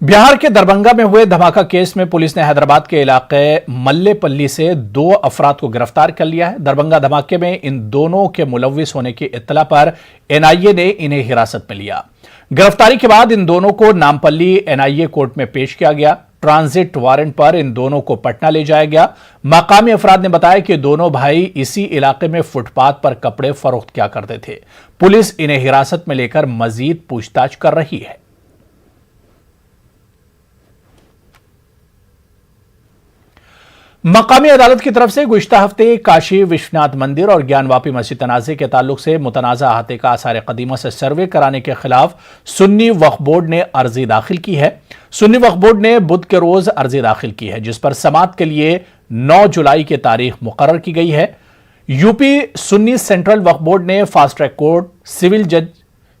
बिहार के दरभंगा में हुए धमाका केस में पुलिस ने हैदराबाद के इलाके मल्लेपल्ली से 2 अफराद को गिरफ्तार कर लिया है। दरभंगा धमाके में इन दोनों के मुलव्विस होने की इत्तला पर एनआईए ने इन्हें हिरासत में लिया। गिरफ्तारी के बाद इन दोनों को नामपल्ली एनआईए कोर्ट में पेश किया गया। ट्रांजिट वारंट पर इन दोनों को पटना ले जाया गया। मकामी अफराद ने बताया कि दोनों भाई इसी इलाके में फुटपाथ पर कपड़े फरोख्त किया करते थे। पुलिस इन्हें हिरासत में लेकर मजीद पूछताछ कर रही है। मकामी अदालत की तरफ से गुज़िश्ता हफ्ते काशी विश्वनाथ मंदिर और ज्ञानवापी मस्जिद तनाज़े के ताल्लुक से मुतनाज़ा अहाते का आसार क़दीमा से सर्वे कराने के खिलाफ सुन्नी वक्फ बोर्ड ने अर्जी दाखिल की है। सुन्नी वक्फ बोर्ड ने बुध के रोज अर्जी दाखिल की है, जिस पर समाअत के लिए 9 जुलाई की तारीख मुकर्रर की गई है। यूपी सुन्नी सेंट्रल वक्फ बोर्ड ने फास्ट ट्रैक कोर्ट सिविल जज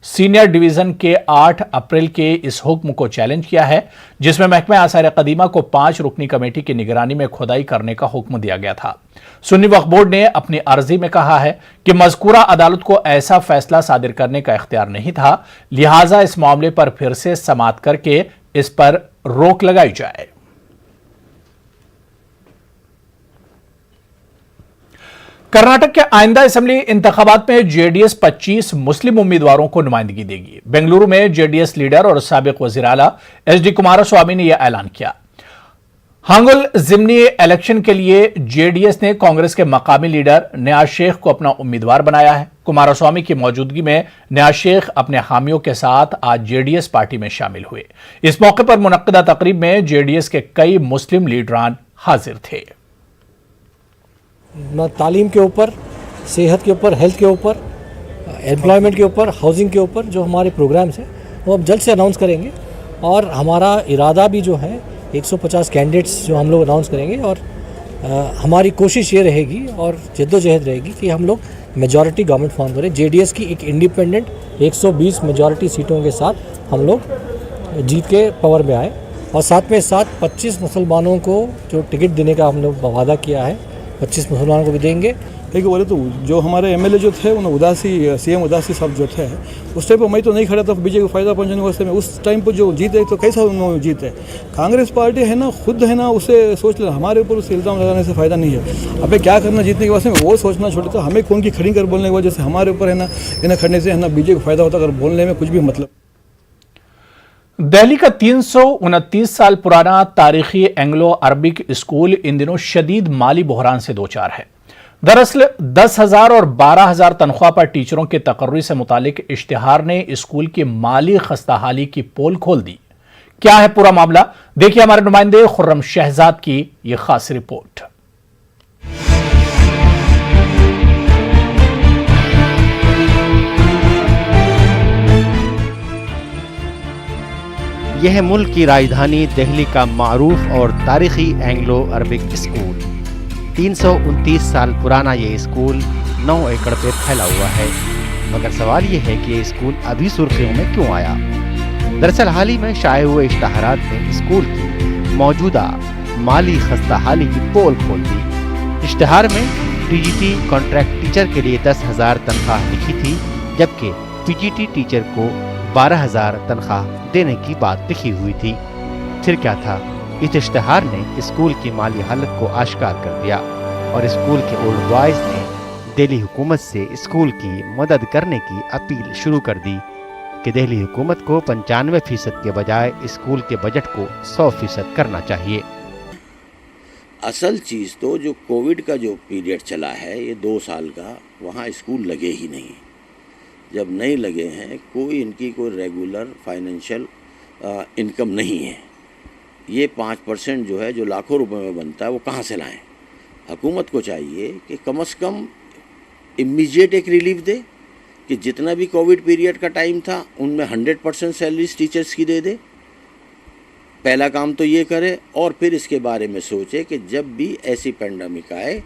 सीनियर डिवीजन के 8 अप्रैल के इस हुक्म को चैलेंज किया है, जिसमें महकमा आसार कदीमा को 5 रुकनी कमेटी की निगरानी में खुदाई करने का हुक्म दिया गया था। सुन्नी वक्फ बोर्ड ने अपनी अर्जी में कहा है कि मज़कूरा अदालत को ऐसा फैसला सादिर करने का इख्तियार नहीं था, लिहाजा इस मामले पर फिर से समाअत करके इस पर रोक लगाई जाए। कर्नाटक के आइंदा असेंबली इंतखाबात में जेडीएस 25 मुस्लिम उम्मीदवारों को नुमाइंदगी देगी। बेंगलुरु में जेडीएस लीडर और साबिक वजीर आला एचडी कुमारस्वामी ने यह ऐलान किया। हांगुल जिमनी इलेक्शन के लिए जेडीएस ने कांग्रेस के मकामी लीडर नियाज शेख को अपना उम्मीदवार बनाया है। कुमारस्वामी की मौजूदगी में नियाज शेख अपने हामियों के साथ आज जेडीएस पार्टी में शामिल हुए। इस मौके पर मुनक्किदा तकरीब में जेडीएस के कई मुस्लिम लीडरान हाजिर थे। तालीम के ऊपर, सेहत के ऊपर, हेल्थ के ऊपर, एम्प्लॉयमेंट के ऊपर, हाउसिंग के ऊपर जो हमारे प्रोग्राम्स हैं वो अब जल्द से अनाउंस करेंगे। और हमारा इरादा भी जो है 150 कैंडिडेट्स जो हम लोग अनाउंस करेंगे। और हमारी कोशिश ये रहेगी और जद्दोजहद रहेगी कि हम लोग मेजॉरिटी गवर्नमेंट फॉर्म करें। जेडीएस की एक इंडिपेंडेंट 120 मेजॉरिटी सीटों के साथ हम लोग जीत के पावर में आए। और साथ में साथ 25 मुसलमानों को जो टिकट देने का हम लोग वादा किया है, 25 मुसलमानों को भी देंगे। देखिए बोले तो जो हमारे एमएलए जो थे उन्हें उदासी सीएम उदासी साहब जो थे उस टाइम पर मैं तो नहीं खड़ा था बीजेपी को फ़ायदा पहुंचाने वास्ते में। उस टाइम पर जो जीते तो कैसा उन्होंने जीते। कांग्रेस पार्टी है ना, खुद है ना, उसे सोच लेना, हमारे ऊपर उसे इल्ज़ाम लगाने से फ़ायदा नहीं है। अबे क्या करना जीतने के वास्ते में वो सोचना छोड़े तो हमें कौन की खड़ी कर बोलने की वजह से हमारे ऊपर है ना, इन्हें खड़ने से है ना बीजेपी को फ़ायदा होता अगर बोलने में कुछ भी मतलब। दिल्ली का 329 साल पुराना तारीखी एंग्लो अरबिक स्कूल इन दिनों शदीद माली बहरान से दो चार है। दरअसल 10,000 और 12,000 तनख्वाह पर टीचरों के तकर्री से मुतालिक इश्तिहार ने स्कूल की माली खस्ताहाली की पोल खोल दी। क्या है पूरा मामला, देखिए हमारे नुमाइंदे खुर्रम शहजाद की यह खास रिपोर्ट। यह मुल्क की राजधानी दिल्ली का मारूफ और तारीखी एंग्लो अरबिक स्कूल। 329 साल पुराना ये स्कूल 9 एकड़ पे फैला हुआ है। मगर सवाल ये है कि ये स्कूल अभी सुर्खियों में क्यों आया। दरअसल हाल ही में शाये हुए इश्तहारात ने स्कूल की मौजूदा माली खस्ताहाली की पोल खोल दी। इश्तहार में टीजीटी कॉन्ट्रैक्ट टीचर के लिए 10,000 तनख्वाह लिखी थी, जबकि पीजीटी टीचर को 12,000 तनख्वाह देने की बात लिखी हुई थी। फिर क्या था, इस इश्तहार ने स्कूल की माली हालत को आश्कार कर दिया और स्कूल के ओल्ड बॉयज ने दिल्ली हुकूमत से स्कूल की मदद करने की अपील शुरू कर दी कि दिल्ली हुकूमत को 95% के बजाय स्कूल के बजट को 100% करना चाहिए। असल चीज़ तो जो कोविड का जो पीरियड चला है ये 2 साल का, वहाँ स्कूल लगे ही नहीं। जब नहीं लगे हैं, कोई इनकी कोई रेगुलर फाइनेंशियल इनकम नहीं है। ये 5% जो है जो लाखों रुपए में बनता है वो कहाँ से लाएं। हुकूमत को चाहिए कि कम से कम इमीडिएट एक रिलीफ दे कि जितना भी कोविड पीरियड का टाइम था उनमें 100% सैलरीज टीचर्स की दे दे। पहला काम तो ये करे और फिर इसके बारे में सोचे कि जब भी ऐसी पैंडेमिक आए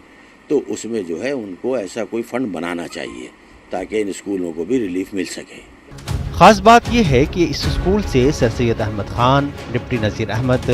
तो उसमें जो है उनको ऐसा कोई फंड बनाना चाहिए ताकि इन स्कूलों को भी रिलीफ मिल सके। खास बात यह है कि इस स्कूल से सर सैयद अहमद खान, डिप्टी नज़ीर अहमद,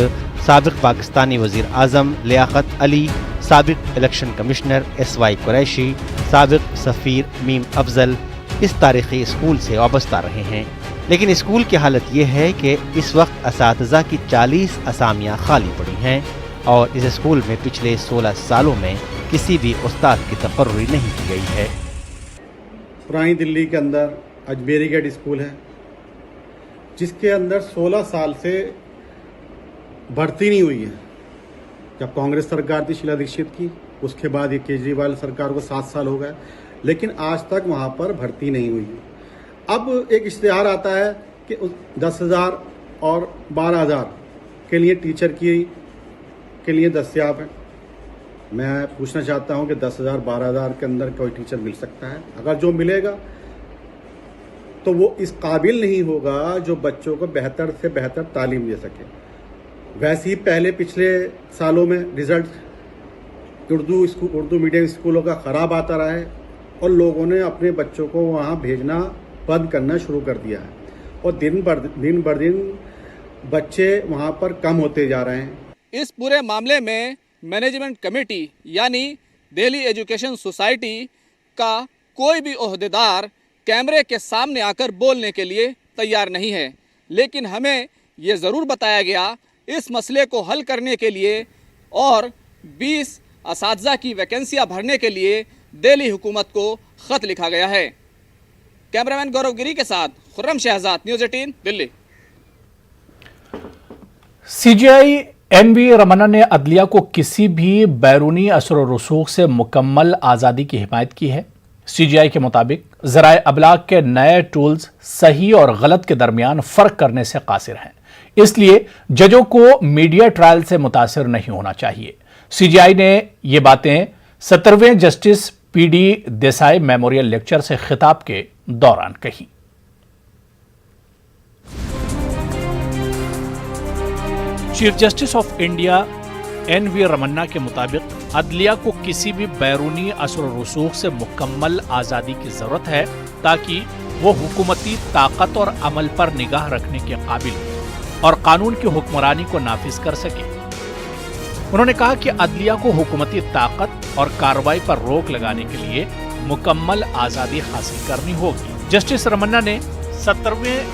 साबिक पाकिस्तानी वजीर आज़म लियाकत अली, साबिक इलेक्शन कमिश्नर SY कुरैशी, साबिक सफ़ीर मीम अफजल इस तारीखी स्कूल से वाबस्ता रहे हैं। लेकिन स्कूल की हालत ये है कि इस वक्त असातिज़ा की 40 असामियाँ खाली पड़ी हैं और इस स्कूल में पिछले 16 सालों में किसी भी उस्ताद की तकर्री नहीं की गई है। पुरानी दिल्ली के अंदर अजमेरी गेट स्कूल है, जिसके अंदर 16 साल से भर्ती नहीं हुई है। जब कांग्रेस सरकार थी शीला दीक्षित की, उसके बाद ये केजरीवाल सरकार को 7 साल हो गए, लेकिन आज तक वहाँ पर भर्ती नहीं हुई है। अब एक इश्तिहार आता है कि 10,000 और 12,000 के लिए टीचर के लिए दस्तियाब है। मैं पूछना चाहता हूं कि 10,000 12,000 के अंदर कोई टीचर मिल सकता है? अगर जो मिलेगा तो वो इस काबिल नहीं होगा जो बच्चों को बेहतर से बेहतर तालीम दे सके। वैसे ही पहले पिछले सालों में रिजल्ट उर्दू मीडियम स्कूलों का ख़राब आता रहा है और लोगों ने अपने बच्चों को वहाँ भेजना बंद करना शुरू कर दिया है और दिन बर दिन बच्चे वहाँ पर कम होते जा रहे हैं। इस पूरे मामले में मैनेजमेंट कमेटी यानी दिल्ली एजुकेशन सोसाइटी का कोई भी ओहदेदार कैमरे के सामने आकर बोलने के लिए तैयार नहीं है, लेकिन हमें ये ज़रूर बताया गया इस मसले को हल करने के लिए और 20 असातिज़ा की वैकेंसियाँ भरने के लिए दिल्ली हुकूमत को ख़त लिखा गया है। कैमरामैन गौरव गिरी के साथ Khurram Shahzad, news 18 Delhi. CJI NV Ramana ने अदलिया को किसी भी बैरूनी असर और रसूख से मुकम्मल आज़ादी की हिमायत की है। सीजीआई के मुताबिक ज़राए अबलाग के नए टूल्स सही और गलत के दरमियान फ़र्क करने से कासिर हैं, इसलिए जजों को मीडिया ट्रायल से मुतासिर नहीं होना चाहिए। सीजीआई ने ये बातें 17वें justice PD Desai memorial lecture से खिताब के दौरान कही। Chief justice of India NV Ramana के मुताबिक अदलिया को किसी भी बैरूनी असर और रसूख से मुकम्मल आज़ादी की ज़रूरत है ताकि वो हुकूमती ताकत और अमल पर निगाह रखने के काबिल हो और कानून की हुक्मरानी को नाफिज कर सके। उन्होंने कहा कि अदलिया को हुकूमती ताकत और कार्रवाई पर रोक लगाने के लिए मुकम्मल आज़ादी हासिल करनी होगी। जस्टिस रमन्ना ने 17वें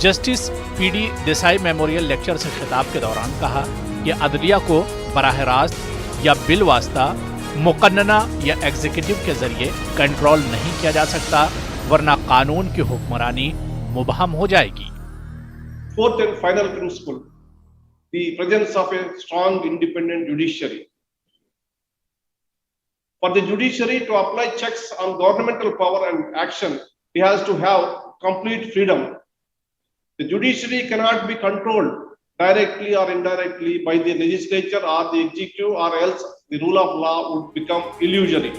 justice PD Desai memorial lecture से खिताब के दौरान कहा कि अदलिया को बराह रास्त या बिल वास्ता मुकन्नना या एग्जीक्यूटिव के जरिए कंट्रोल नहीं किया जा सकता, वरना कानून की हुक्मरानी मुबहम हो जाएगी। Fourth and final principle, the presence of a strong independent judiciary. For the judiciary to apply checks on governmental power and action, it has to have complete freedom. The judiciary cannot be controlled directly or indirectly by the legislature or the executive, or else the rule of law would become illusory.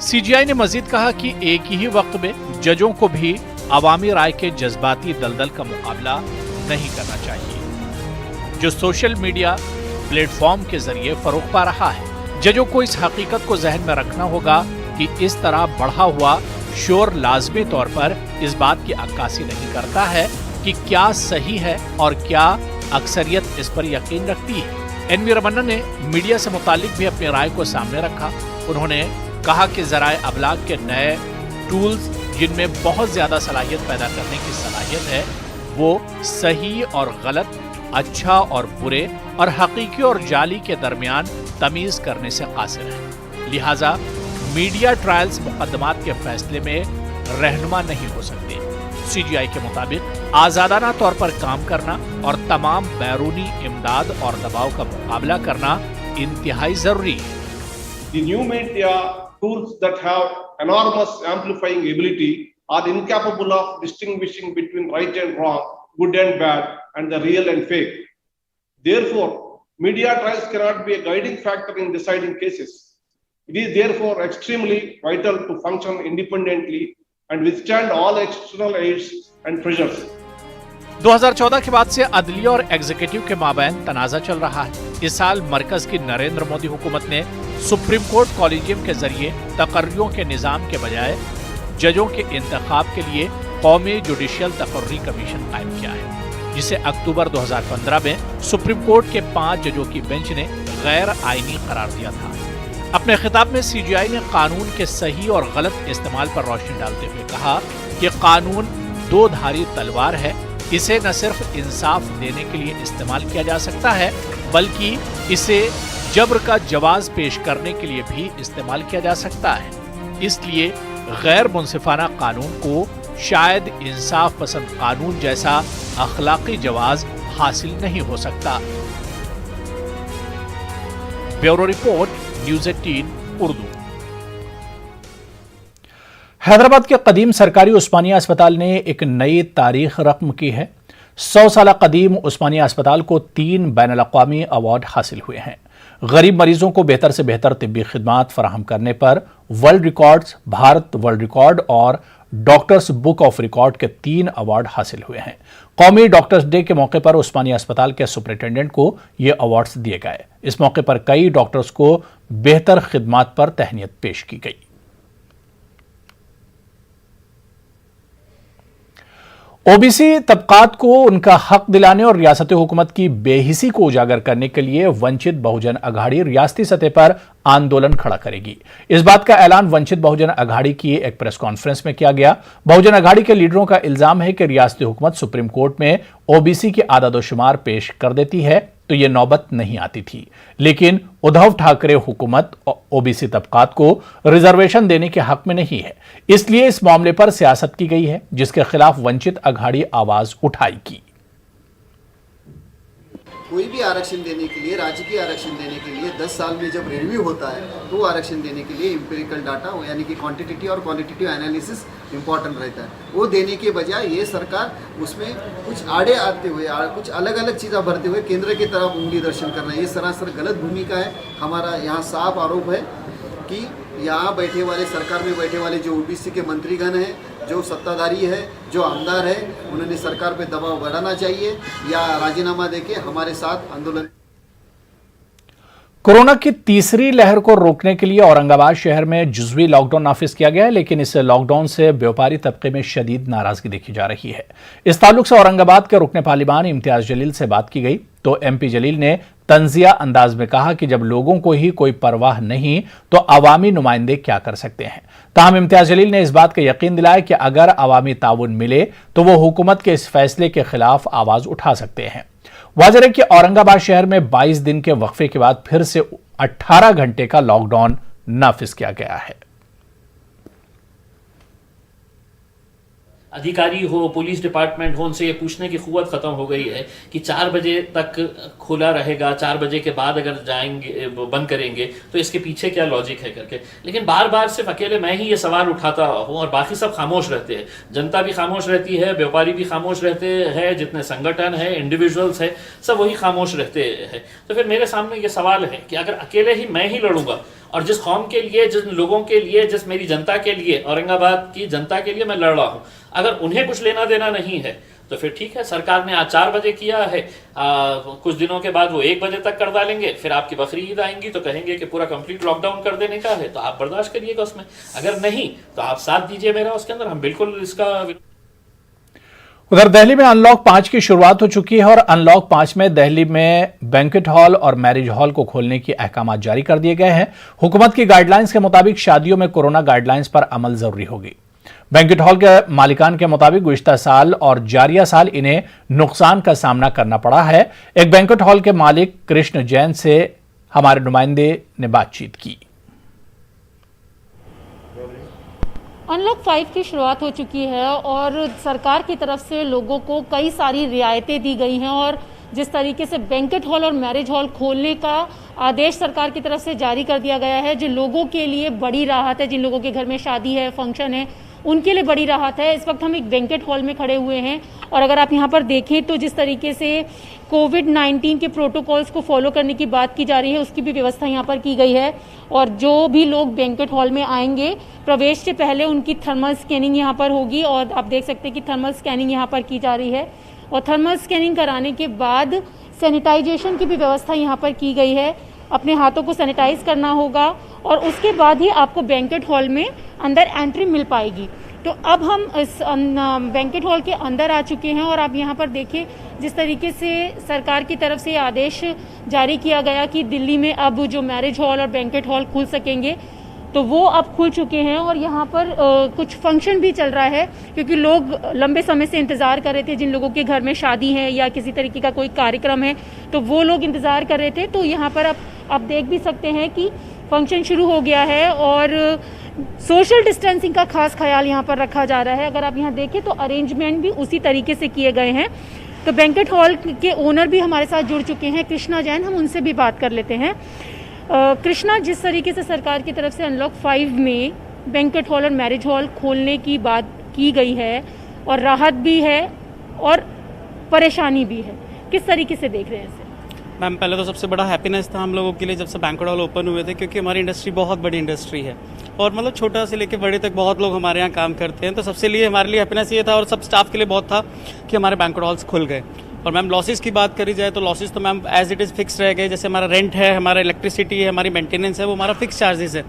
CGI ने मजीद कहा कि एक ही वक्त में जजों को भी अवामी राय के जज्बाती दलदल का मुकाबला नहीं करना चाहिए जो सोशल मीडिया प्लेटफॉर्म के जरिए फरोग पा रहा है। जजों को इस हकीकत को जहन में रखना होगा कि इस तरह बढ़ा हुआ शोर लाजमी तौर पर इस बात की अक्कासी नहीं करता है कि क्या सही है और क्या अक्सरियत इस पर यकीन रखती है। एनवी रमन्ना ने मीडिया से मुतालिक भी अपनी राय को सामने रखा। उन्होंने कहा कि ज़राए अबलाग के नए टूल्स जिनमें बहुत ज़्यादा सलाहियत पैदा करने की सलाहियत है वो सही और गलत, अच्छा और बुरे और हकीकी और जाली के दरमियान तमीज़ करने से कासिर है। लिहाजा मीडिया ट्रायल्स मुकदमात के फैसले में रहनुमा नहीं हो सकते। सीजीआई के मुताबिक आज़ादाना तौर पर काम करना और तमाम बैरूनी इमदाद और दबाव का मुकाबला करना इंतहाई जरूरी है। The new media tools that have enormous amplifying ability are incapable of distinguishing between right and wrong, good and bad, and the real and fake. Therefore, media trials cannot be a guiding factor in deciding cases. It is therefore extremely vital to function independently and withstand all external aids and pressures. 2014 के बाद से अदलिया और executive के माबैन तनाज़ा चल रहा है। इस साल मरकज की नरेंद्र मोदी हुकूमत ने सुप्रीम कोर्ट कॉलेजियम के जरिए तकर्रियों के निज़ाम के बजाय जजों के इंतखाब के लिए कौमी जुडिशियल तकर्री कमीशन कायम किया है, जिसे अक्टूबर 2015 में सुप्रीम कोर्ट के 5 जजों की बेंच ने गैर आईनी करार दिया था। अपने खिताब में सीजीआई ने कानून के सही और गलत इस्तेमाल पर रोशनी डालते हुए कहा कि कानून दो धारी तलवार है। इसे न सिर्फ इंसाफ देने के लिए इस्तेमाल किया जा सकता है, बल्कि इसे जब्र का जवाब पेश करने के लिए भी इस्तेमाल किया जा सकता है। इसलिए गैर मुंसिफाना कानून को शायद इंसाफ पसंद कानून जैसा अखलाकी जवाब हासिल नहीं हो सकता। Bureau report, news 18 Urdu. Hyderabad के कदीम सरकारी उस्मानिया अस्पताल ने एक नई तारीख रकम की है। 100 साल कदीम उस्मानिया अस्पताल को 3 बैनुल-अक़वामी अवार्ड हासिल हुए हैं। गरीब मरीजों को बेहतर से बेहतर तिब्बी खिदमात फराहम करने पर world records, Bharat world record और डॉक्टर्स बुक ऑफ रिकॉर्ड के 3 अवार्ड हासिल हुए हैं। कौमी डॉक्टर्स डे के मौके पर उस्मानिया अस्पताल के सुपरिटेंडेंट को ये अवार्ड्स दिए गए। इस मौके पर कई डॉक्टर्स को बेहतर खिदमात पर तहनीत पेश की गई। ओबीसी तबकात को उनका हक दिलाने और रियासती हुकूमत की बेहिसी को उजागर करने के लिए वंचित बहुजन अघाड़ी रियासती सतह पर आंदोलन खड़ा करेगी। इस बात का ऐलान वंचित बहुजन अघाड़ी की एक प्रेस कॉन्फ्रेंस में किया गया। बहुजन अघाड़ी के लीडरों का इल्जाम है कि रियासती हुकूमत सुप्रीम कोर्ट में ओबीसी की आदादोशुमार पेश कर देती है तो ये नौबत नहीं आती थी, लेकिन उद्धव ठाकरे हुकूमत ओबीसी तबकात को रिजर्वेशन देने के हक में नहीं है। इसलिए इस मामले पर सियासत की गई है, जिसके खिलाफ वंचित अघाड़ी आवाज उठाएगी। कोई भी आरक्षण देने के लिए, राजकीय आरक्षण देने के लिए 10 साल में जब रिव्यू होता है तो आरक्षण देने के लिए एम्पिरिकल डाटा यानी कि क्वांटिटेटिव और क्वालिटेटिव एनालिसिस इंपॉर्टेंट रहता है। वो देने के बजाय ये सरकार उसमें कुछ आड़े आते हुए कुछ अलग अलग चीज़ें भरते हुए केंद्र की तरफ उंगली दर्शन करना, ये सरासर गलत भूमिका है। हमारा यहाँ साफ आरोप है कि यहाँ बैठे वाले, सरकार में बैठे वाले जो ओबीसी के मंत्रीगण हैं, जो सत्ताधारी है, जो आमदार है, उन्होंने सरकार पे दबाव बढ़ाना चाहिए या राजीनामा देके हमारे साथ आंदोलन। कोरोना की तीसरी लहर को रोकने के लिए औरंगाबाद शहर में जुज़वी लॉकडाउन नाफिज किया गया है, लेकिन इस लॉकडाउन से व्यापारी तबके में शदीद नाराजगी देखी जा रही है। इस ताल्लुक से औरंगाबाद के रुकने पार्लिमान इम्तियाज जलील से बात की गई तो एमपी जलील ने तंजिया अंदाज में कहा कि जब लोगों को ही कोई परवाह नहीं तो अवामी नुमाइंदे क्या कर सकते हैं। ताहम इम्तियाज जलील ने इस बात का यकीन दिलाया कि अगर अवामी ताउन मिले तो वो हुकूमत के इस फैसले के खिलाफ आवाज उठा सकते हैं। वाज़ेह है कि औरंगाबाद शहर में 22 दिन के वक्फे के बाद फिर से 18 घंटे का लॉकडाउन नाफिज किया गया है। अधिकारी हो, पुलिस डिपार्टमेंट हो, उनसे ये पूछने की क़ुव्वत ख़त्म हो गई है कि 4 बजे तक खुला रहेगा, 4 बजे के बाद अगर जाएंगे बंद करेंगे तो इसके पीछे क्या लॉजिक है करके। लेकिन बार बार सिर्फ अकेले मैं ही ये सवाल उठाता हूँ और बाकी सब खामोश रहते हैं। जनता भी खामोश रहती है, व्यापारी भी खामोश रहते हैं, जितने संगठन है, इंडिविजुअल्स है, सब वही खामोश रहते हैं। तो फिर मेरे सामने ये सवाल है कि अगर अकेले ही मैं ही लड़ूंगा और जिस कौम के लिए, जिन लोगों के लिए, जिस मेरी जनता के लिए, औरंगाबाद की जनता के लिए मैं लड़ रहा हूँ, अगर उन्हें कुछ लेना देना नहीं है तो फिर ठीक है, सरकार ने आज 4 बजे किया है, कुछ दिनों के बाद वो 1 बजे तक कर डालेंगे, फिर आपकी बकरी ईद आएंगी तो कहेंगे कि पूरा कंप्लीट लॉकडाउन कर देने का है, तो आप बर्दाश्त करिएगा उसमें। अगर नहीं तो आप साथ दीजिए मेरा उसके अंदर, हम बिल्कुल इसका। उधर दिल्ली में अनलॉक 5 की शुरुआत हो चुकी है और अनलॉक 5 में दिल्ली में बैंक्वेट हॉल और मैरिज हॉल को खोलने के अहकाम जारी कर दिए गए हैं। हुकूमत की गाइडलाइंस के मुताबिक शादियों में कोरोना गाइडलाइंस पर अमल जरूरी होगी। बैंक्वेट हॉल के मालिकान के मुताबिक गुज़िश्ता साल और जारिया साल इन्हें नुकसान का सामना करना पड़ा है। एक बैंक्वेट हॉल के मालिक कृष्ण जैन से हमारे नुमाइंदे ने बातचीत की। अनलॉक 5 की शुरुआत हो चुकी है और सरकार की तरफ से लोगों को कई सारी रियायतें दी गई हैं और जिस तरीके से बैंक्वेट हॉल और मैरिज हॉल खोलने का आदेश सरकार की तरफ से जारी कर दिया गया है, जो लोगों के लिए बड़ी राहत है। जिन लोगों के घर में शादी है, फंक्शन है, उनके लिए बड़ी राहत है। इस वक्त हम एक बैंक्वेट हॉल में खड़े हुए हैं और अगर आप यहाँ पर देखें तो जिस तरीके से कोविड-19 के प्रोटोकॉल्स को फॉलो करने की बात की जा रही है, उसकी भी व्यवस्था यहाँ पर की गई है। और जो भी लोग बैंक्वेट हॉल में आएंगे, प्रवेश से पहले उनकी थर्मल स्कैनिंग यहाँ पर होगी और आप देख सकते हैं कि थर्मल स्कैनिंग यहाँ पर की जा रही है और थर्मल स्कैनिंग कराने के बाद सैनिटाइजेशन की भी व्यवस्था यहाँ पर की गई है। अपने हाथों को सैनिटाइज करना होगा और उसके बाद ही आपको बैंक्वेट हॉल में अंदर एंट्री मिल पाएगी। तो अब हम इस बैंक्वेट हॉल के अंदर आ चुके हैं और आप यहाँ पर देखिए जिस तरीके से सरकार की तरफ से आदेश जारी किया गया कि दिल्ली में अब जो मैरिज हॉल और बैंक्वेट हॉल खुल सकेंगे तो वो अब खुल चुके हैं और यहाँ पर कुछ फंक्शन भी चल रहा है, क्योंकि लोग लंबे समय से इंतज़ार कर रहे थे। जिन लोगों के घर में शादी है या किसी तरीके का कोई कार्यक्रम है तो वो लोग इंतज़ार कर रहे थे। तो यहाँ पर अब आप देख भी सकते हैं कि फंक्शन शुरू हो गया है और सोशल डिस्टेंसिंग का खास ख्याल यहाँ पर रखा जा रहा है। अगर आप यहाँ देखें तो अरेंजमेंट भी उसी तरीके से किए गए हैं। तो बैंकेट हॉल के ओनर भी हमारे साथ जुड़ चुके हैं, कृष्णा जैन, हम उनसे भी बात कर लेते हैं। कृष्णा, जिस तरीके से सरकार की तरफ से अनलॉक 5 में बैंकेट हॉल और मैरिज हॉल खोलने की बात की गई है और राहत भी है और परेशानी भी है, किस तरीके से देख रहे हैं इसे? मैम, पहले तो सबसे बड़ा हैप्पीनेस था हम लोगों के लिए जब से बैंकेट हॉल ओपन हुए थे, क्योंकि हमारी इंडस्ट्री बहुत बड़ी इंडस्ट्री है और मतलब छोटा से लेकर बड़े तक बहुत लोग हमारे यहाँ काम करते हैं। तो सबसे लिए हमारे लिए हैप्पीनेस ये था और सब स्टाफ के लिए बहुत था कि हमारे बैंकेट हॉल्स खुल गए। और मैम, लॉसेस की बात करी जाए तो लॉसेस तो ma'am as it is fix रह गए। जैसे हमारा रेंट है, हमारा इलेक्ट्रिसिटी है, हमारी मेंटेनेंस है, वो हमारा फिक्स चार्जेस है।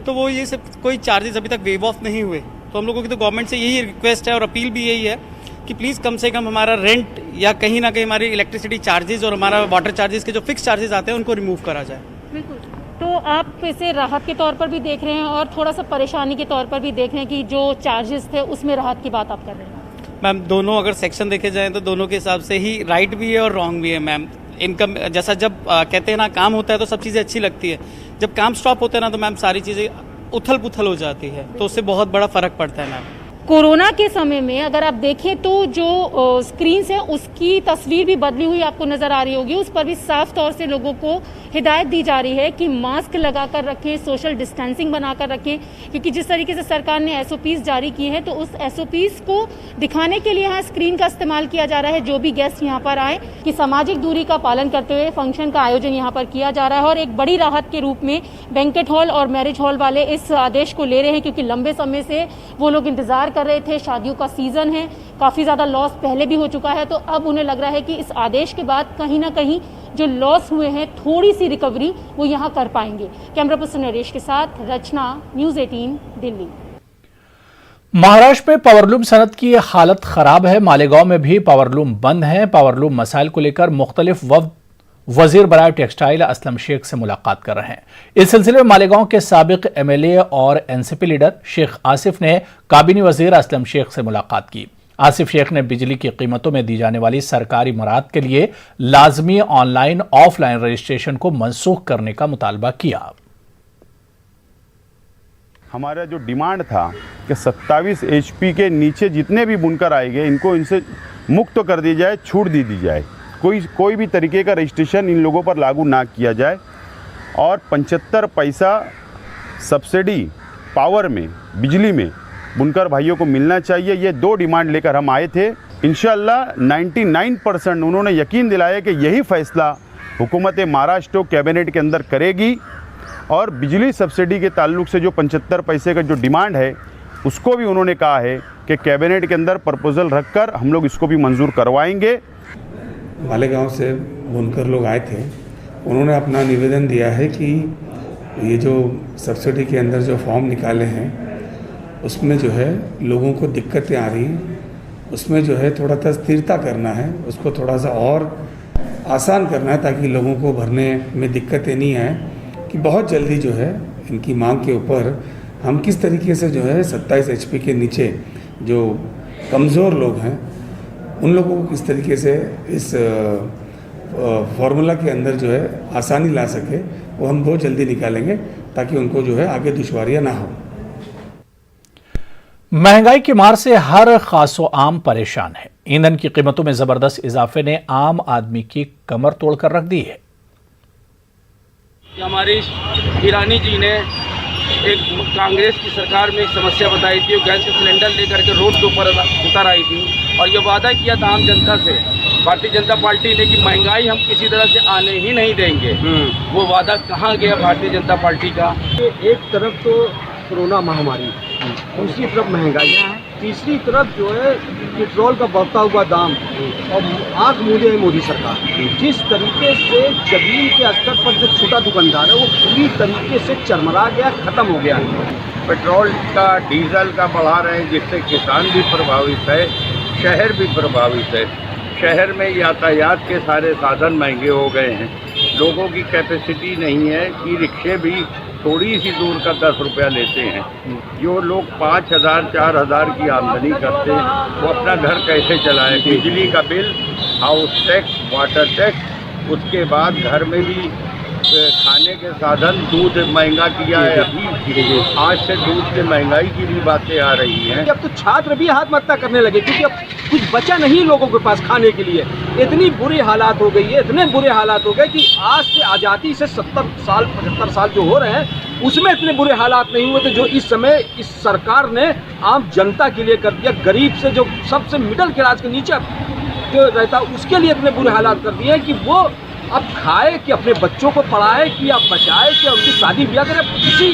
तो वो ये सब कोई चार्जेस अभी तक वेव ऑफ नहीं हुए। तो हम लोगों की तो गवर्नमेंट से यही रिक्वेस्ट है और अपील भी यही है कि प्लीज़ कम से कम हमारा रेंट या कहीं ना कहीं हमारी इलेक्ट्रिसिटी चार्जेस और हमारा वाटर चार्जेस के जो फिक्स चार्जेस आते हैं उनको रिमूव करा जाए। बिल्कुल। तो आप इसे राहत के तौर पर भी देख रहे हैं और थोड़ा सा परेशानी के तौर पर भी देख रहे हैं कि जो चार्जेस थे उसमें राहत की बात आप कर रहे हैं? मैम, दोनों अगर सेक्शन देखे जाएं तो दोनों के हिसाब से ही राइट भी है और रॉन्ग भी है। मैम, इनकम जैसा जब कहते हैं ना काम होता है तो सब चीज़ें अच्छी लगती है, जब काम स्टॉप होता है ना तो मैम सारी चीज़ें उथल पुथल हो जाती है, तो उससे बहुत बड़ा फ़र्क पड़ता है। मैम, कोरोना के समय में अगर आप देखें तो जो स्क्रीन्स हैं उसकी तस्वीर भी बदली हुई आपको नज़र आ रही होगी। उस पर भी साफ तौर से लोगों को हिदायत दी जा रही है कि मास्क लगाकर रखें, सोशल डिस्टेंसिंग बनाकर रखें, क्योंकि जिस तरीके से सरकार ने SOPs जारी की है तो उस SOPs को दिखाने के लिए यहाँ स्क्रीन का इस्तेमाल किया जा रहा है। जो भी गेस्ट यहाँ पर आए कि सामाजिक दूरी का पालन करते हुए फंक्शन का आयोजन यहाँ पर किया जा रहा है। और एक बड़ी राहत के रूप में बैंकेट हॉल और मैरिज हॉल वाले इस आदेश को ले रहे हैं, क्योंकि लंबे समय से वो लोग इंतजार कर रहे थे। शादियों का सीजन है, काफ़ी ज़्यादा लॉस पहले भी हो चुका है, तो अब उन्हें लग रहा है कि इस आदेश के बाद कहीं ना कहीं जो लॉस हुए हैं थोड़ी सी रिकवरी वो यहाँ कर पाएंगे। कैमरा पर्सन नरेश के साथ रचना, न्यूज़ 18 दिल्ली। महाराष्ट्र में पावरलूम सनत की हालत खराब है। मालेगांव में भी पावरलूम बंद है। पावरलूम मसाइल को लेकर मुख्तलिफ वजीर बराए टेक्सटाइल असलम शेख से मुलाकात कर रहे हैं। इस सिलसिले में मालेगांव के साबिक MLA और NCP लीडर शेख आसिफ ने काबीनी वजीर असलम शेख से मुलाकात की। आसिफ शेख ने बिजली की कीमतों में दी जाने वाली सरकारी मराहत के लिए लाजमी ऑनलाइन ऑफलाइन रजिस्ट्रेशन को मनसूख करने का मुतालबा किया। हमारा जो डिमांड था कि 27 HP के नीचे जितने भी बुनकर आएंगे इनको इनसे मुक्त कर दी जाए, छूट दी जाए, कोई भी तरीके का रजिस्ट्रेशन इन लोगों पर लागू ना किया जाए और 75 पैसा सब्सिडी पावर में, बिजली में बुनकर भाइयों को मिलना चाहिए। ये 2 डिमांड लेकर हम आए थे। इंशाअल्लाह 99% उन्होंने यकीन दिलाया कि यही फैसला हुकूमत महाराष्ट्र कैबिनेट के अंदर करेगी और बिजली सब्सिडी के ताल्लुक से जो 75 पैसे का जो डिमांड है उसको भी उन्होंने कहा है कि कैबिनेट के अंदर प्रपोजल रखकर हम लोग इसको भी मंजूर करवाएंगे। मालेगांव से बुनकर लोग आए थे, उन्होंने अपना निवेदन दिया है कि ये जो सब्सिडी के अंदर जो फॉर्म निकाले हैं उसमें जो है लोगों को दिक्कतें आ रही हैं, उसमें जो है थोड़ा सा स्थिरता करना है, उसको थोड़ा सा और आसान करना है ताकि लोगों को भरने में दिक्कतें नहीं आए। कि बहुत जल्दी जो है इनकी मांग के ऊपर हम किस तरीके से जो है 27 HP के नीचे जो कमज़ोर लोग हैं उन लोगों को किस तरीके से इस फार्मूला के अंदर जो है आसानी ला सके, वो हम बहुत जल्दी निकालेंगे ताकि उनको जो है आगे दुश्वारियां ना हो। महंगाई की मार से हर खासो आम परेशान है। ईंधन की कीमतों में जबरदस्त इजाफे ने आम आदमी की कमर तोड़कर रख दी है। हमारी ईरानी जी ने एक कांग्रेस की सरकार में एक समस्या बताई थी, गैस के सिलेंडर लेकर के रोड के ऊपर उतर आई थी और ये वादा किया था आम जनता से भारतीय जनता पार्टी ने कि महंगाई हम किसी तरह से आने ही नहीं देंगे। वो वादा कहाँ गया भारतीय जनता पार्टी का? एक तरफ तो कोरोना महामारी, दूसरी तरफ महंगाइयाँ हैं, तीसरी तरफ जो है पेट्रोल का बढ़ता हुआ दाम और आंख मूंदे है मोदी सरकार। जिस तरीके से जमीन के स्तर पर जो छोटा दुकानदार है वो पूरी तरीके से चरमरा गया, खत्म हो गया है। पेट्रोल का, डीजल का बढ़ा रहे हैं जिससे किसान भी प्रभावित है, शहर भी प्रभावित है। शहर में यातायात के सारे साधन महंगे हो गए हैं, लोगों की कैपेसिटी नहीं है कि रिक्शे भी थोड़ी सी दूर का 10 रुपया लेते हैं। जो लोग 5,000 4,000 की आमदनी करते हैं वो अपना घर कैसे चलाएं? बिजली का bill, house tax, water tax, उसके बाद घर में भी खाने के साधन, दूध महंगा किया है अभी, आज से दूध की महंगाई की भी बातें आ रही हैं। अब तो छात्र भी आत्महत्या करने लगे क्योंकि अब कुछ बचा नहीं लोगों के पास खाने के लिए। इतनी बुरी हालात हो गई है, इतने बुरे हालात हो गए कि आज से आज़ादी से 70 साल 75 साल जो हो रहे हैं उसमें इतने बुरे हालात नहीं हुए थे जो इस समय इस सरकार ने आम जनता के लिए कर दिया। गरीब से जो सबसे मिडिल क्लास के नीचे जो रहता उसके लिए इतने बुरे हालात कर दिए कि वो अब खाए कि अपने बच्चों को पढ़ाए कि अब बचाए कि उनकी शादी ब्याह करे। किसी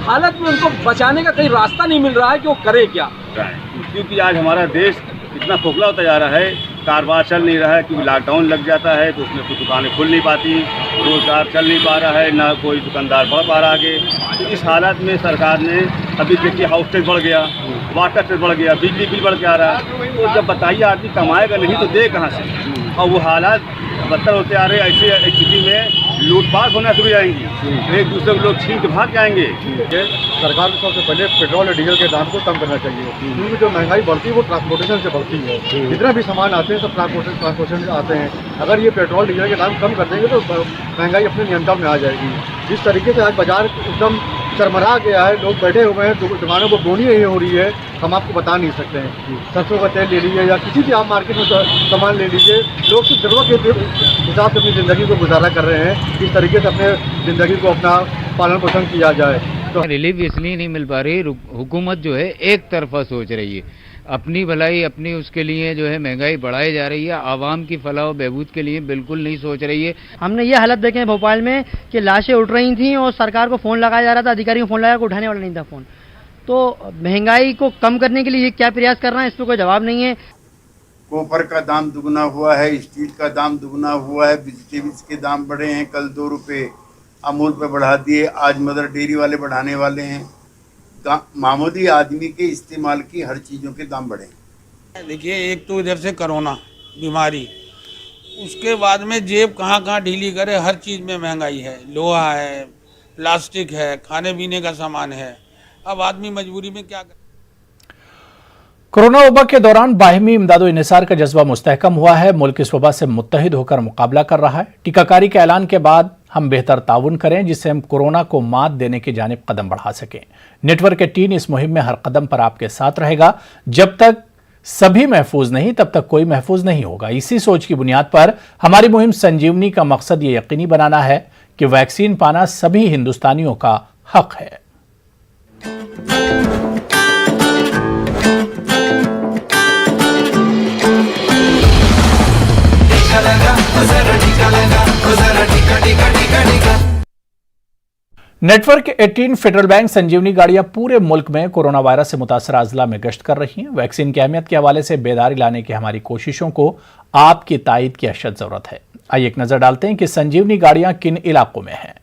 हालत में उनको बचाने का कहीं रास्ता नहीं मिल रहा है कि वो करे क्या। क्योंकि आज हमारा देश इतना खोखला होता जा रहा है, कारोबार चल नहीं रहा है क्योंकि लॉकडाउन लग जाता है तो उसमें कुछ दुकानें खुल नहीं पाती, रोजगार चल नहीं पा रहा है, ना कोई दुकानदार बढ़ पा रहा आगे। तो इस हालत में सरकार ने अभी देखिए हाउस टैक्स बढ़ गया, वाटर टैक्स बढ़ गया, बिजली बिल बढ़ के आ रहा है। तो जब बताइए आदमी कमाएगा नहीं तो दे कहाँ से? और वो हालात बदतर होते आ रहे हैं। ऐसी स्थिति में लूटपाट होना शुरू हो जाएंगी, एक दूसरे को लोग छीन के भाग जाएंगे। सरकार को सबसे पहले पेट्रोल और डीजल के दाम को कम करना चाहिए क्योंकि जो महंगाई बढ़ती है वो ट्रांसपोर्टेशन से बढ़ती है। जितना भी सामान आते हैं सब ट्रांसपोर्टेशन से आते हैं। अगर ये पेट्रोल डीजल के दाम कम कर देंगे तो महंगाई अपने नियंत्रण में आ जाएगी। जिस तरीके से आज बाजार एकदम चरमरा गया है, लोग बैठे हुए हैं, दुकानों को बोनी नहीं हो रही है, हम आपको बता नहीं सकते हैं। सरसों का तेल ले लीजिए या किसी भी आप मार्केट में सामान ले लीजिए, लोग सिर्फ ज़रूरत के हिसाब से अपनी ज़िंदगी को गुजारा कर रहे हैं। इस तरीके से अपने ज़िंदगी को अपना पालन पोषण किया जाए। तो रिलीफ इसलिए नहीं मिल पा रही, हुकूमत जो है एक तरफा सोच रही है, अपनी भलाई अपनी उसके लिए जो है महंगाई बढ़ाई जा रही है, आवाम की फलाह बहबूद के लिए बिल्कुल नहीं सोच रही है। हमने ये हालत देखे हैं भोपाल में कि लाशें उठ रही थी और सरकार को फ़ोन लगाया जा रहा था, अधिकारी को फ़ोन लगाया उठाने वाला नहीं था फ़ोन। तो महंगाई को कम करने के लिए ये क्या प्रयास कर रहे हैं, इस पर कोई जवाब नहीं है। कॉपर का दाम दुगना हुआ है, स्टील का दाम दुगना हुआ है, वेजिटेबल्स के दाम बढ़े हैं। कल 2 रुपये अमूल पे बढ़ा दिए, आज मदर डेयरी वाले बढ़ाने वाले हैं। मामूली आदमी के इस्तेमाल की हर चीज़ों के दाम बढ़े। देखिए, एक तो इधर से कोरोना बीमारी, उसके बाद में जेब कहाँ ढीली करे, हर चीज़ में महंगाई है। लोहा है, प्लास्टिक है, खाने पीने का सामान है। अब आदमी मजबूरी में क्या करे। कोरोना वबा के दौरान बाहिमी इमदादो इन्हिसार का जज्बा मुस्तहकम हुआ है। मुल्क इस वबा से मुत्तहिद होकर मुकाबला कर रहा है। टीकाकारी के ऐलान के बाद हम बेहतर ताउन करें जिससे हम कोरोना को मात देने की जानिब कदम बढ़ा सकें। नेटवर्क के टीम इस मुहिम में हर कदम पर आपके साथ रहेगा। जब तक सभी महफूज नहीं तब तक कोई महफूज नहीं होगा। इसी सोच की बुनियाद पर हमारी मुहिम संजीवनी का मकसद ये यकीनी बनाना है कि वैक्सीन पाना सभी हिंदुस्तानियों का हक है। नेटवर्क 18 फेडरल बैंक संजीवनी गाड़ियां पूरे मुल्क में कोरोना वायरस से मुतासर अजला में गश्त कर रही हैं। वैक्सीन की अहमियत के हवाले से बेदारी लाने की हमारी कोशिशों को आपकी तायद की अशद जरूरत है। आइए एक नजर डालते हैं कि संजीवनी गाड़ियां किन इलाकों में हैं।